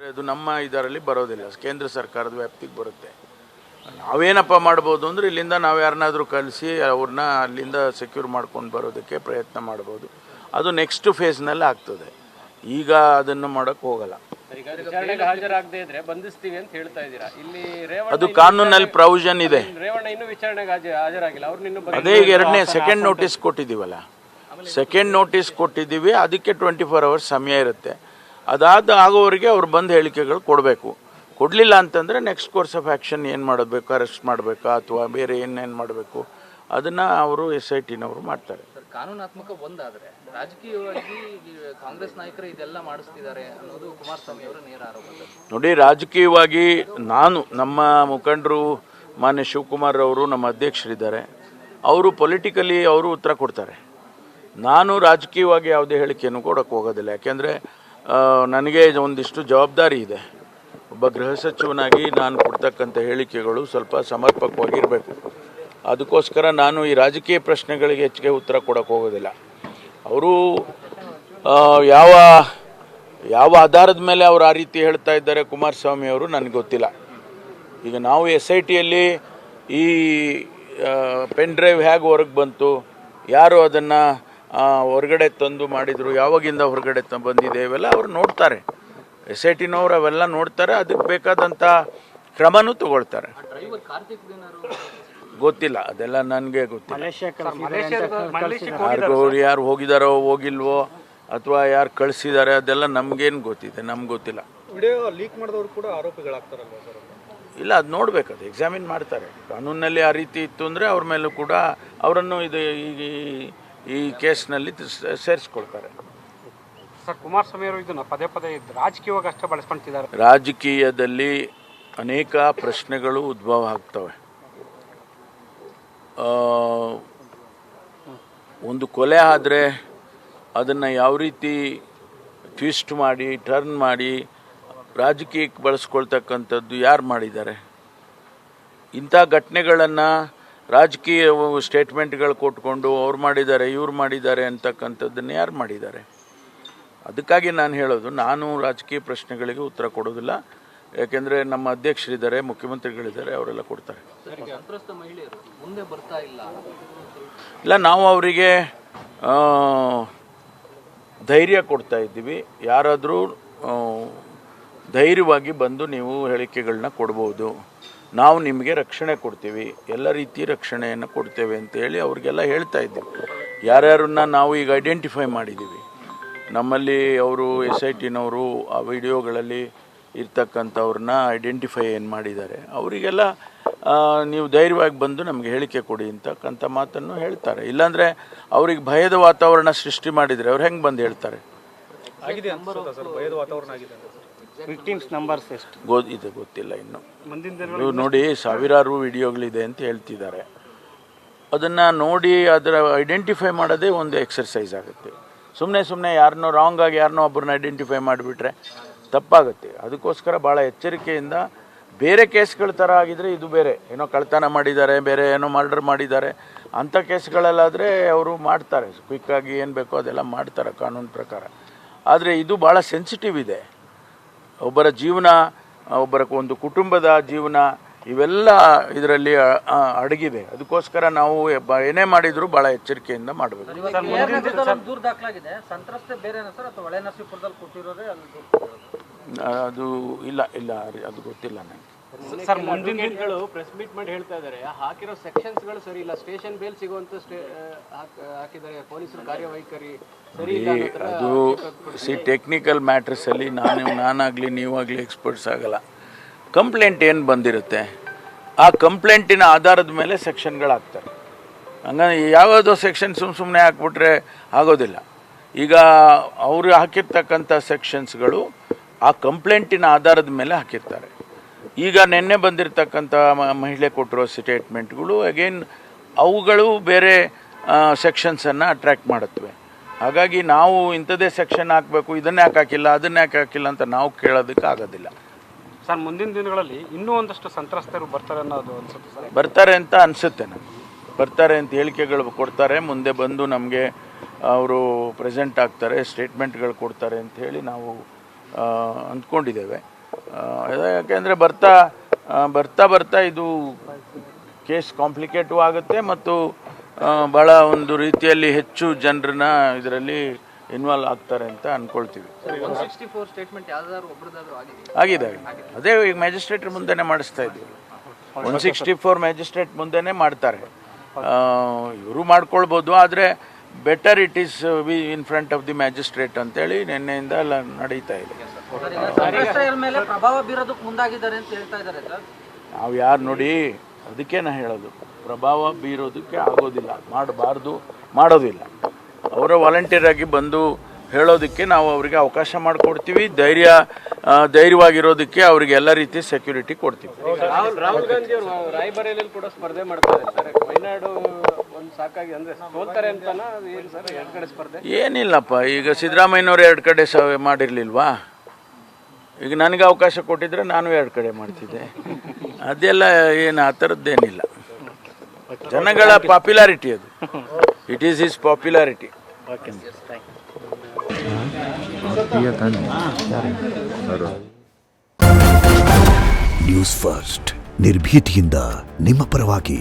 ಅದು ನಮ್ಮ ಇದರಲ್ಲಿ ಬರೋದಿಲ್ಲ, ಕೇಂದ್ರ ಸರ್ಕಾರದ ವ್ಯಾಪ್ತಿಗೆ ಬರುತ್ತೆ. ನಾವೇನಪ್ಪ ಮಾಡ್ಬೋದು ಅಂದರೆ ಇಲ್ಲಿಂದ ನಾವು ಯಾರನ್ನಾದರೂ ಕಳಿಸಿ ಅವ್ರನ್ನ ಅಲ್ಲಿಂದ ಸೆಕ್ಯೂರ್ ಮಾಡ್ಕೊಂಡು ಬರೋದಕ್ಕೆ ಪ್ರಯತ್ನ ಮಾಡ್ಬೋದು. ಅದು ನೆಕ್ಸ್ಟ್ ಫೇಸ್ನಲ್ಲಿ ಆಗ್ತದೆ. ಈಗ ಅದನ್ನು ಮಾಡೋಕ್ಕೆ ಹೋಗಲ್ಲ. ಹಾಜರಾಗದೇ ಇದ್ರೆ ಬಂಧಿಸ್ತೀವಿ ಅಂತ ಹೇಳ್ತಾ ಇದ್ದೀರಾ. ಇಲ್ಲಿ ಅದು ಕಾನೂನಲ್ಲಿ ಪ್ರಾವಿಷನ್ ಇದೆ. ರೇವಣ್ಣ ಇನ್ನೂ ವಿಚಾರಣೆಗೆ ಹಾಜರಾಗಿಲ್ಲ. ಅದೇ ಈಗ ಎರಡನೇ ಸೆಕೆಂಡ್ ನೋಟಿಸ್ ಕೊಟ್ಟಿದ್ದೀವಲ್ಲ, ಸೆಕೆಂಡ್ ನೋಟಿಸ್ ಕೊಟ್ಟಿದ್ದೀವಿ. ಅದಕ್ಕೆ 24 hours ಸಮಯ ಇರುತ್ತೆ. ಆಗೋವರೆಗೆ ಅವ್ರು ಬಂದು ಹೇಳಿಕೆಗಳು ಕೊಡಬೇಕು. ಕೊಡಲಿಲ್ಲ ಅಂತಂದರೆ ನೆಕ್ಸ್ಟ್ ಕೋರ್ಸ್ ಆಫ್ ಆ್ಯಕ್ಷನ್ ಏನು ಮಾಡಬೇಕು, ಅರೆಸ್ಟ್ ಮಾಡಬೇಕಾ ಅಥವಾ ಬೇರೆ ಏನೇನು ಮಾಡಬೇಕು ಅದನ್ನು ಅವರು SITನವರು ಮಾಡ್ತಾರೆ. ಕಾನೂನಾತ್ಮಕ ಒಂದಾದರೆ ರಾಜಕೀಯವಾಗಿ ಕಾಂಗ್ರೆಸ್ ನಾಯಕರು ಇದೆಲ್ಲ ಮಾಡಿಸ್ತಿದ್ದಾರೆ ಅನ್ನೋದು ಕುಮಾರಸ್ವಾಮಿ ಅವರ ನೇರ ಆರೋಪ. ನೋಡಿ, ರಾಜಕೀಯವಾಗಿ ನಮ್ಮ ಮುಖಂಡರು ಮಾನ್ಯ ಶಿವಕುಮಾರ್ ಅವರು ನಮ್ಮ ಅಧ್ಯಕ್ಷರಿದ್ದಾರೆ, ಅವರು ಪೊಲಿಟಿಕಲಿ ಅವರು ಉತ್ತರ ಕೊಡ್ತಾರೆ. ನಾನು ರಾಜಕೀಯವಾಗಿ ಯಾವುದೇ ಹೇಳಿಕೆಯನ್ನು ಕೊಡೋಕ್ಕೆ ಹೋಗೋದಿಲ್ಲ. ಯಾಕೆಂದರೆ ನನಗೆ ಒಂದಿಷ್ಟು ಜವಾಬ್ದಾರಿ ಇದೆ. ಒಬ್ಬ ಗೃಹ ಸಚಿವನಾಗಿ ನಾನು ಕೊಡ್ತಕ್ಕಂಥ ಹೇಳಿಕೆಗಳು ಸ್ವಲ್ಪ ಸಮರ್ಪಕವಾಗಿರಬೇಕು. ಅದಕ್ಕೋಸ್ಕರ ನಾನು ಈ ರಾಜಕೀಯ ಪ್ರಶ್ನೆಗಳಿಗೆ ಹೆಚ್ಚಿಗೆ ಉತ್ತರ ಕೊಡೋಕ್ಕೆ ಹೋಗೋದಿಲ್ಲ. ಅವರು ಯಾವ ಆಧಾರದ ಮೇಲೆ ಅವರು ಆ ರೀತಿ ಹೇಳ್ತಾ ಇದ್ದಾರೆ ಕುಮಾರಸ್ವಾಮಿ ಅವರು ನನಗೆ ಗೊತ್ತಿಲ್ಲ. ಈಗ ನಾವು SITಯಲ್ಲಿ ಈ ಪೆನ್ ಡ್ರೈವ್ ಹೇಗೆ ಹೊರಗೆ ಬಂತು, ಯಾರು ಅದನ್ನು ಹೊರಗಡೆ ತಂದು ಮಾಡಿದರು, ಯಾವಾಗಿಂದ ಹೊರಗಡೆ ಬಂದಿದೆ, ಇವೆಲ್ಲ ಅವರು ನೋಡ್ತಾರೆ. SITನವರು ಅವೆಲ್ಲ ನೋಡ್ತಾರೆ. ಅದಕ್ಕೆ ಬೇಕಾದಂಥ ಕ್ರಮನೂ ತಗೊಳ್ತಾರೆ. ಗೊತ್ತಿಲ್ಲ, ಅದೆಲ್ಲ ನನಗೆ ಗೊತ್ತಿಲ್ಲ. ಯಾರು ಹೋಗಿದಾರೋ ಹೋಗಿಲ್ವೋ ಅಥವಾ ಯಾರು ಕಳಿಸಿದ್ದಾರೆ ಅದೆಲ್ಲ ನಮಗೇನು ಗೊತ್ತಿದೆ, ನಮ್ಗೆ ಗೊತ್ತಿಲ್ಲ. ವಿಡಿಯೋ ಲೀಕ್ ಮಾಡಿದವರು ಕೂಡ ಆರೋಪಿಗಳಾಗ್ತಾರಲ್ವ ಸರ್? ಇಲ್ಲ, ಅದು ನೋಡಬೇಕು, ಅದು ಎಕ್ಸಾಮಿನ್ ಮಾಡ್ತಾರೆ. ಕಾನೂನಲ್ಲಿ ಆ ರೀತಿ ಇತ್ತು ಅಂದರೆ ಅವ್ರ ಮೇಲೂ ಕೂಡ ಅವರನ್ನು ಈ ಕೇಸ್ನಲ್ಲಿ ಸೇರಿಸ್ಕೊಳ್ತಾರೆ. ಸರ್, ಕುಮಾರಸ್ವಾಮಿ ಅವರು ಇದನ್ನು ಪದೇ ಪದೇ ರಾಜಕೀಯವಾಗಿ ಅಷ್ಟೇ ಬಳಸ್ಕೊಳ್ತಿದ್ದಾರೆ. ರಾಜಕೀಯದಲ್ಲಿ ಅನೇಕ ಪ್ರಶ್ನೆಗಳು ಉದ್ಭವ ಆಗ್ತವೆ. ಒಂದು ಕೊಲೆ ಆದರೆ ಅದನ್ನು ಯಾವ ರೀತಿ ಟ್ವಿಸ್ಟ್ ಮಾಡಿ ಟರ್ನ್ ಮಾಡಿ ರಾಜಕೀಯಕ್ಕೆ ಬಳಸ್ಕೊಳ್ತಕ್ಕಂಥದ್ದು ಯಾರು ಮಾಡಿದ್ದಾರೆ? ಇಂಥ ಘಟನೆಗಳನ್ನು ರಾಜಕೀಯ ಸ್ಟೇಟ್ಮೆಂಟ್ಗಳು ಕೊಟ್ಕೊಂಡು ಅವ್ರು ಮಾಡಿದ್ದಾರೆ ಇವ್ರು ಮಾಡಿದ್ದಾರೆ ಅಂತಕ್ಕಂಥದ್ದನ್ನು ಯಾರು ಮಾಡಿದ್ದಾರೆ? ಅದಕ್ಕಾಗಿ ನಾನು ಹೇಳೋದು, ನಾನು ರಾಜಕೀಯ ಪ್ರಶ್ನೆಗಳಿಗೆ ಉತ್ತರ ಕೊಡೋದಿಲ್ಲ. ಯಾಕೆಂದರೆ ನಮ್ಮ ಅಧ್ಯಕ್ಷರಿದ್ದಾರೆ, ಮುಖ್ಯಮಂತ್ರಿಗಳಿದ್ದಾರೆ, ಅವರೆಲ್ಲ ಕೊಡ್ತಾರೆ. ಇಲ್ಲ, ನಾವು ಅವರಿಗೆ ಧೈರ್ಯ ಕೊಡ್ತಾ ಇದ್ದೀವಿ. ಯಾರಾದರೂ ಧೈರ್ಯವಾಗಿ ಬಂದು ನೀವು ಹೇಳಿಕೆಗಳನ್ನ ಕೊಡ್ಬೋದು, ನಾವು ನಿಮಗೆ ರಕ್ಷಣೆ ಕೊಡ್ತೀವಿ, ಎಲ್ಲ ರೀತಿ ರಕ್ಷಣೆಯನ್ನು ಕೊಡ್ತೇವೆ ಅಂತೇಳಿ ಅವ್ರಿಗೆಲ್ಲ ಹೇಳ್ತಾ ಇದ್ದೀವಿ. ಯಾರ್ಯಾರನ್ನ ನಾವು ಈಗ ಐಡೆಂಟಿಫೈ ಮಾಡಿದ್ದೀವಿ. ನಮ್ಮಲ್ಲಿ ಅವರು SITನವರು ಆ ವಿಡಿಯೋಗಳಲ್ಲಿ ಇರ್ತಕ್ಕಂಥವ್ರನ್ನ ಐಡೆಂಟಿಫೈ ಏನು ಮಾಡಿದ್ದಾರೆ, ಅವರಿಗೆಲ್ಲ ನೀವು ಧೈರ್ಯವಾಗಿ ಬಂದು ನಮಗೆ ಹೇಳಿಕೆ ಕೊಡಿ ಅಂತಕ್ಕಂಥ ಮಾತನ್ನು ಹೇಳ್ತಾರೆ. ಇಲ್ಲಾಂದರೆ ಅವ್ರಿಗೆ ಭಯದ ವಾತಾವರಣ ಸೃಷ್ಟಿ ಮಾಡಿದರೆ ಅವ್ರು ಹೆಂಗೆ ಬಂದು ಹೇಳ್ತಾರೆ? ಇದು ಗೊತ್ತಿಲ್ಲ ಇನ್ನು. ನೋಡಿ, ಸಾವಿರಾರು ವಿಡಿಯೋಗಳಿದೆ ಅಂತ ಹೇಳ್ತಿದ್ದಾರೆ. ಅದನ್ನು ನೋಡಿ ಅದರ ಐಡೆಂಟಿಫೈ ಮಾಡೋದೇ ಒಂದು ಎಕ್ಸರ್ಸೈಸ್ ಆಗುತ್ತೆ. ಸುಮ್ಮನೆ ಯಾರನ್ನೋ ರಾಂಗಾಗಿ ಯಾರನ್ನೋ ಒಬ್ಬರನ್ನ ಐಡೆಂಟಿಫೈ ಮಾಡಿಬಿಟ್ರೆ ತಪ್ಪಾಗುತ್ತೆ. ಅದಕ್ಕೋಸ್ಕರ ಭಾಳ ಎಚ್ಚರಿಕೆಯಿಂದ, ಬೇರೆ ಕೇಸ್ಗಳ ಥರ ಆಗಿದ್ರೆ ಇದು ಬೇರೆ, ಏನೋ ಕಳ್ತನ ಮಾಡಿದ್ದಾರೆ, ಬೇರೆ ಏನೋ ಮರ್ಡರ್ ಮಾಡಿದ್ದಾರೆ, ಅಂಥ ಕೇಸ್ಗಳಲ್ಲಾದರೆ ಅವರು ಮಾಡ್ತಾರೆ, ಕ್ವಿಕ್ಕಾಗಿ ಏನು ಬೇಕೋ ಅದೆಲ್ಲ ಮಾಡ್ತಾರೆ ಕಾನೂನು ಪ್ರಕಾರ. ಆದರೆ ಇದು ಭಾಳ ಸೆನ್ಸಿಟಿವ್ ಇದೆ. ಒಬ್ಬರ ಜೀವನ, ಒಬ್ಬರ ಒಂದು ಕುಟುಂಬದ ಜೀವನ, ಇವೆಲ್ಲ ಇದರಲ್ಲಿ ಅಡಗಿದೆ. ಅದಕ್ಕೋಸ್ಕರ ನಾವು ಏನೇ ಮಾಡಿದರೂ ಭಾಳ ಎಚ್ಚರಿಕೆಯಿಂದ ಮಾಡಬೇಕು. ಅದು ಇಲ್ಲ, ಅದು ಗೊತ್ತಿಲ್ಲ ನನಗೆ. ಸರ್, ಮುಂದಿನ ದಿನಗಳು ಪ್ರೆಸ್ ಮೀಟ್ ಮಾಡಿ ಹೇಳ್ತಾ ಇದ್ದಾರೆ, ಹಾಕಿರೋ ಸೆಕ್ಷನ್ಸ್ಗಳು ಸರಿ ಇಲ್ಲ, ಸ್ಟೇಷನ್ ಬೇಲ್ ಸಿಗುವಂತ ಹಾಕಿದ್ದಾರೆ, ಪೊಲೀಸರು ಕಾರ್ಯವೈಖರಿ ಸರಿ ಇಲ್ಲ. ಅದು ಟೆಕ್ನಿಕಲ್ ಮ್ಯಾಟ್ರಸಲ್ಲಿ ನಾನಾಗಲಿ ನೀವಾಗಲಿ ಎಕ್ಸ್ಪರ್ಟ್ಸ್ ಆಗಲ್ಲ. ಕಂಪ್ಲೇಂಟ್ ಏನು ಬಂದಿರುತ್ತೆ ಆ ಕಂಪ್ಲೇಂಟಿನ ಆಧಾರದ ಮೇಲೆ ಸೆಕ್ಷನ್ಗಳಾಗ್ತಾರೆ. ಹಂಗಾಗಿ ಯಾವುದೋ ಸೆಕ್ಷನ್ ಸುಮ್ಮನೆ ಹಾಕ್ಬಿಟ್ರೆ ಆಗೋದಿಲ್ಲ. ಈಗ ಅವರು ಹಾಕಿರ್ತಕ್ಕಂಥ ಸೆಕ್ಷನ್ಸ್ಗಳು ಆ ಕಂಪ್ಲೇಂಟಿನ ಆಧಾರದ ಮೇಲೆ ಹಾಕಿರ್ತಾರೆ. ಈಗ ನಿನ್ನೆ ಬಂದಿರತಕ್ಕಂಥ ಮಹಿಳೆ ಕೊಟ್ಟಿರೋ ಸ್ಟೇಟ್ಮೆಂಟ್ಗಳು ಅಗೇನ್ ಅವುಗಳು ಬೇರೆ ಸೆಕ್ಷನ್ಸನ್ನು ಅಟ್ರ್ಯಾಕ್ಟ್ ಮಾಡುತ್ತವೆ. ಹಾಗಾಗಿ ನಾವು ಇಂಥದ್ದೇ ಸೆಕ್ಷನ್ ಹಾಕಬೇಕು, ಇದನ್ನೇ ಯಾಕೆ ಹಾಕಿಲ್ಲ, ಅದನ್ನೇ ಯಾಕೆ ಹಾಕಿಲ್ಲ ಅಂತ ನಾವು ಕೇಳೋದಕ್ಕೆ ಆಗೋದಿಲ್ಲ. ಸರ್, ಮುಂದಿನ ದಿನಗಳಲ್ಲಿ ಇನ್ನೂ ಒಂದಷ್ಟು ಸಂತ್ರಸ್ತರು ಬರ್ತಾರೆ ಅನ್ನೋದು ಅನ್ಸುತ್ತೆ ಸರ್? ಬರ್ತಾರೆ ಅಂತ ಅನಿಸುತ್ತೆ ನನಗೆ. ಬರ್ತಾರೆ ಅಂತ ಹೇಳಿಕೆಗಳು ಕೊಡ್ತಾರೆ, ಮುಂದೆ ಬಂದು ನಮಗೆ ಅವರು ಪ್ರೆಸೆಂಟ್ ಆಗ್ತಾರೆ, ಸ್ಟೇಟ್ಮೆಂಟ್ಗಳು ಕೊಡ್ತಾರೆ ಅಂತ ಹೇಳಿ ನಾವು ಅಂದ್ಕೊಂಡಿದ್ದೇವೆ. ಯಾಕೆಂದರೆ ಬರ್ತಾ ಇದು ಕೇಸ್ ಕಾಂಪ್ಲಿಕೇಟು ಆಗುತ್ತೆ ಮತ್ತು ಭಾಳ ಒಂದು ರೀತಿಯಲ್ಲಿ ಹೆಚ್ಚು ಜನರನ್ನ ಇದರಲ್ಲಿ ಇನ್ವಾಲ್ವ್ ಆಗ್ತಾರೆ ಅಂತ ಅಂದ್ಕೊಳ್ತೀವಿ. 164 ಸ್ಟೇಟ್ಮೆಂಟ್ ಯಾವ್ದಾದ್ರು ಒಬ್ರದಾದ್ರೂ ಆಗಿದೆ. ಅದೇ ಈಗ ಮ್ಯಾಜಿಸ್ಟ್ರೇಟ್ರ್ ಮುಂದೆನೇ ಮಾಡಿಸ್ತಾ ಇದ್ದೀವಿ. 164 ಮ್ಯಾಜಿಸ್ಟ್ರೇಟ್ ಮುಂದೆನೇ ಮಾಡ್ತಾರೆ. ಇವರು ಮಾಡ್ಕೊಳ್ಬೋದು, ಆದರೆ better it is in front of the magistrate ಅಂತೇಳಿ ನಿನ್ನೆಯಿಂದ ಎಲ್ಲ ನಡೀತಾ ಇದೆ. ಮೇಲೆ ಪ್ರಭಾವ ಬೀರೋದಕ್ಕೆ ಮುಂದಾಗಿದ್ದಾರೆ ಅಂತ ಹೇಳ್ತಾ ಇದ್ದಾರೆ ಸರ್. ನಾವು ಯಾರು ನೋಡಿ, ಅದಕ್ಕೆ ನಾನು ಹೇಳೋದು, ಪ್ರಭಾವ ಬೀರೋದಕ್ಕೆ ಆಗೋದಿಲ್ಲ, ಮಾಡಬಾರ್ದು, ಮಾಡೋದಿಲ್ಲ. ಅವರ ವಾಲಂಟಿಯರ್ ಆಗಿ ಬಂದು ಹೇಳೋದಕ್ಕೆ ನಾವು ಅವರಿಗೆ ಅವಕಾಶ ಮಾಡಿಕೊಡ್ತೀವಿ. ಧೈರ್ಯವಾಗಿರೋದಕ್ಕೆ ಅವರಿಗೆ ಎಲ್ಲ ರೀತಿ ಸೆಕ್ಯೂರಿಟಿ ಕೊಡ್ತೀವಿ. ರಾಹುಲ್ ಗಾಂಧಿ ಅವರು ರಾಯಬರೇಲಿಯಲ್ಲಿ ಕೂಡ ಸ್ಪರ್ಧೆ ಮಾಡ್ತಾರೆ ಸರ್. ವಯನಾಡು ಒಂದು ಸಾಕಾಗಿ ಅಂದ್ರೆ ಸೋಲ್ತಾರೆ ಅಂತನಾ ಏನು ಸರ್? 2 ಕಡೆ ಸ್ಪರ್ಧೆ ಏನಿಲ್ಲಪ್ಪ, ಈಗ ಸಿದ್ದರಾಮಯ್ಯನವರು 2 ಕಡೆ ಮಾಡಿರಲಿಲ್ವಾ? ಈಗ ನನಗೆ ಅವಕಾಶ ಕೊಟ್ಟಿದ್ರೆ ನಾನು 2 ಕಡೆ ಮಾಡ್ತಿದ್ದೆ. ಅದೆಲ್ಲ ಏನು ಆ ಥರದ್ದೇನಿಲ್ಲ. ಜನಗಳ ಪಾಪ್ಯುಲಾರಿಟಿ ಅದು. It is his popularity. News first ನಿರ್ಭೀತಿಯಿಂದ ನಿಮ್ಮ ಪರವಾಗಿ.